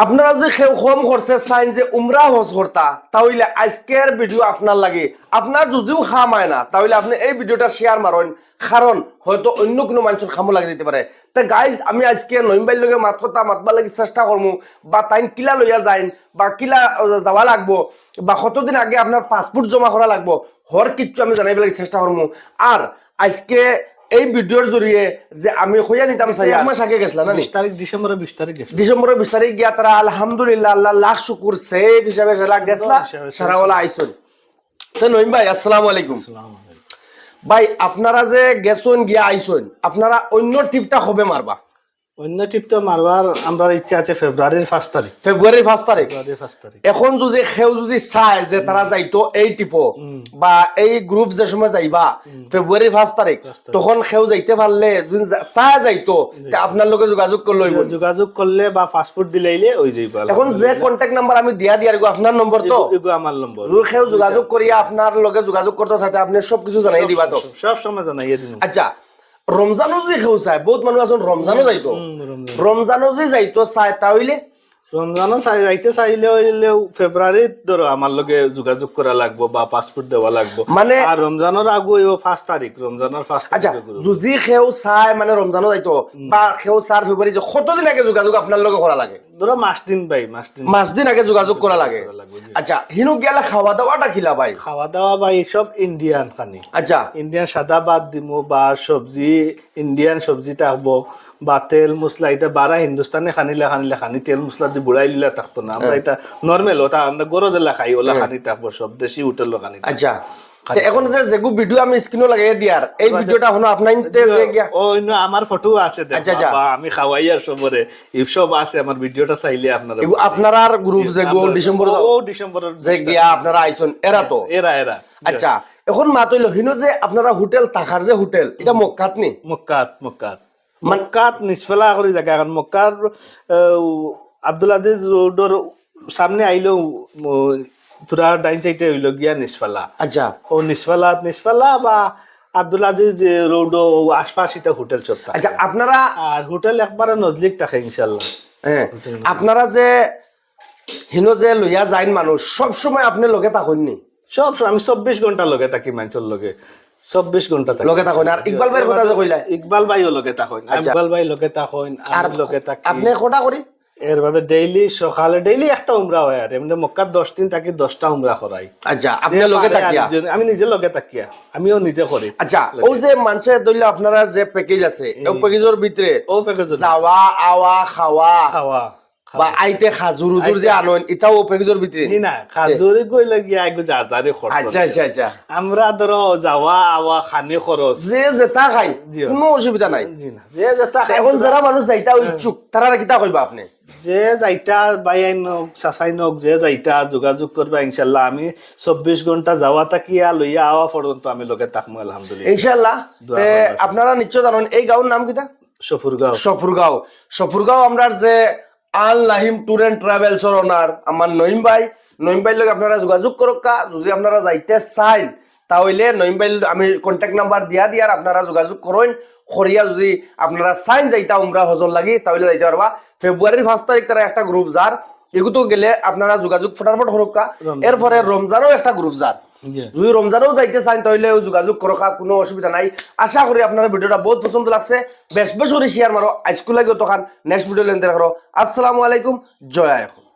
আপনারা যে কেউ কম করছে চাইন যে উমরা হজ করতা তাহলে আজকের ভিডিও আপনার লাগে আপনার যদিও খাম হয় না তাহলে আপনি এই ভিডিওটা শেয়ার মারেন কারণ হয়তো অন্য কোনো মানুষের খামো লাগে দিতে পারে তা গাইজ আমি আজকে নইমবাইর লগে মাতবার লাগি চেষ্টা করবো বা তাইন কিলা লইয়া যাইন বা কিলা যাওয়া লাগবো বা কতদিন আগে আপনার পাসপোর্ট জমা করা লাগবো হর কিচ্ছু আমি জানাইবার লাগি চেষ্টা করবো আর আজকে এই ভিডিওর জরিয়ে যে আমি হইয়া দিতাম চাই এক মাস আগে গেছিলাম না ডিসেম্বরের 20 তারিখ ডিসেম্বরের 20 তারিখ গিয়া তারা আলহামদুলিল্লাহ আল্লাহ লাখ শুকুর সেফ হিসাবে গেছলা সারাওয়ালা আইসন তো নইম ভাই আসসালামু আলাইকুম ভাই আপনারা যে গেছন গিয়া আইসন আপনারা অন্য টিপটা হবে মারবা অন্য টিপটা মারবার আমরা ইচ্ছা আছে ফেব্রুয়ারির 5 তারিখ এখন যদি কেউ যদি চায় যে তারা যাইতো এই টিপো বা এই গ্রুপ যে সময় যাইবা ফেব্রুয়ারি 5 তারিখ তখন কেউ যাইতে পারলে চায় যাইতো আপনার লগে যোগাযোগ করলে বা পাসপোর্ট দিলাইলে ওই যাইবা এখন যে কন্টাক্ট নাম্বার আমি দিয়া দিয়ার আপনার নম্বর তো এগো আমার নম্বর যদি কেউ যোগাযোগ করিয়া আপনার লগে যোগাযোগ করতে চাইতে আপনি সবকিছু জানাই দিবা তো সব সময় জানাই দিন আচ্ছা রমজানও যে কেউ চায় বহুত মানুষ আছেন রমজানও যাইতো রমজানও যে যাইতো চায় তাহলে রমজানও যাইতে চাইলে হইলেও ফেব্রুয়ারিত ধরো আমার লগে যোগাযোগ করা লাগবো বা পাসপোর্ট দেওয়া লাগবো মানে আর রমজানের আগে 5 তারিখ রমজানের 5 আচ্ছা যদি কেউ চায় মানে রমজানও যাইতো বা কেউ 4 ফেব্রুয়ারি যে কতদিন আগে যোগাযোগ আপনার লগে করা লাগে ধরো মাস দিন আগে যোগাযোগ করা লাগে আচ্ছা হিনু গেলে খাওয়া দাওয়াটা কিলা ভাই খাওয়া দাওয়া ভাই সব ইন্ডিয়ান খানি আচ্ছা ইন্ডিয়ান সাদা ভাত দিমু বা সবজি ইন্ডিয়ান সবজি থাকবো বা তেল মশলা এটা বারা হিন্দুস্তানে খানি তেল মশলা দিয়ে বুড়াই লিলা থাকতো না আমরা এটা নর্মাল ওটা আমরা গরো জেলা খাই ওলা খানি থাকবো সব দেশি হোটেল খানি আচ্ছা এখন যে যেগু ভিডিও আমি স্ক্রিনও লাগাই দিয়ার এই ভিডিওটা হনো আপনাইতে যে গিয়া ও ইনো আমার ফটো আছে দেখবা আমি খাওয়াই আর সবরে এই সব আছে আমার ভিডিওটা চাইলে আপনারা আপনারা আর গ্রুপ যে গো ডিসেম্বরের যে গিয়া আপনারা আইছন এরা তো এরা আচ্ছা এখন মাতইল হিনো যে আপনারা হোটেল তাকার যে হোটেল এটা মক্কাত নি মক্কাত নিসফেলা করে জায়গা এখন মক্কার আব্দুল আজিজ রোডের সামনে আইলো তোরা ডাইন সাইডে হইল গিয়া নিসফালা আচ্ছা ও নিসফালা বা আব্দুল আজিজ রোড ও আশপাশ এটা হোটেল সব আচ্ছা আপনারা আর হোটেল একবারে নজলিক থাকে ইনশাআল্লাহ হ্যাঁ আপনারা যে হিনো যে লইয়া যাইন মানুষ সব সময় আপনি লগে থাকুন নি সব আমি 24 ঘন্টা লগে থাকি মানুষের লগে 24 ঘন্টা লগে থাকুন আর ইকবাল ভাইয়ের কথা যে কইলা ইকবাল ভাইও লগে থাকুন ইকবাল ভাই লগে থাকুন আর লগে থাকি আপনি কোটা করি এর বাদে ডেইলি সকালে ডেইলি একটা উমরা হয় আর এমনি মক্কার 10 দিন থাকি 10টা উমরা করাই আচ্ছা আপনি লগে থাকিয়া আমি নিজে লগে থাকিয়া আমিও নিজে করি আচ্ছা ও যে মানুষে দইলে আপনারা যে প্যাকেজ আছে ও প্যাকেজের ভিতরে ও প্যাকেজ যাওয়া আওয়া খাওয়া বা আইতে খাজুর যে আনন এটাও ও প্যাকেজের ভিতরে না খাজুরি কইলে গিয়া আইগো জারদারে খরচ আচ্ছা আমরা ধরো যাওয়া আওয়া খানি খরচ যে যেটা খাই কোনো অসুবিধা নাই যে যেটা এখন যারা মানুষ যাইতা ইচ্ছুক তারা কিতা কইবা আপনি যে যাইতা বাইন চাচাই নক যে যাইতা যোগাযোগ করবা ইনশাআল্লাহ আমি 24 ঘন্টা যাওয়া তাকিয়া লইয়া আওয়া পর্যন্ত আমি লগে থাকমু আলহামদুলিল্লাহ ইনশাআল্লাহ তে আপনারা নিশ্চয় জানেন এই গাঁওর নাম কিটা সফুরগাঁও আমরা যে আল নাহিম ট্যুর এন্ড ট্রাভেলস এর ওনার আমার নইম ভাই লগে আপনারা যোগাযোগ করকা যদি আপনারা যাইতে চান তাহলে নইম ভাই আমি কন্টাক্ট নাম্বার দিয়ার আপনারা যোগাযোগ করেন করিয়া যদি আপনারা চাইন যাইতা উমরা হজর লাগি তাহলে যাইতে পারবা ফেব্রুয়ারির 5 তারিখ তারা একটা গ্রুপ যার এগুতো গেলে আপনারা যোগাযোগ ফটাফট করকা এরপরে রমজানও একটা গ্রুপ যার যদি রমজানও যাইতে চান তাহলে যোগাযোগ করকা কোনো অসুবিধা নাই আশা করি আপনারা ভিডিওটা বহুত পছন্দ লাগছে বেশ করে শেয়ার মারো আজকে লাগে তখন নেক্সট ভিডিও লেনদেন করো আসসালামু আলাইকুম জয় আয়খন।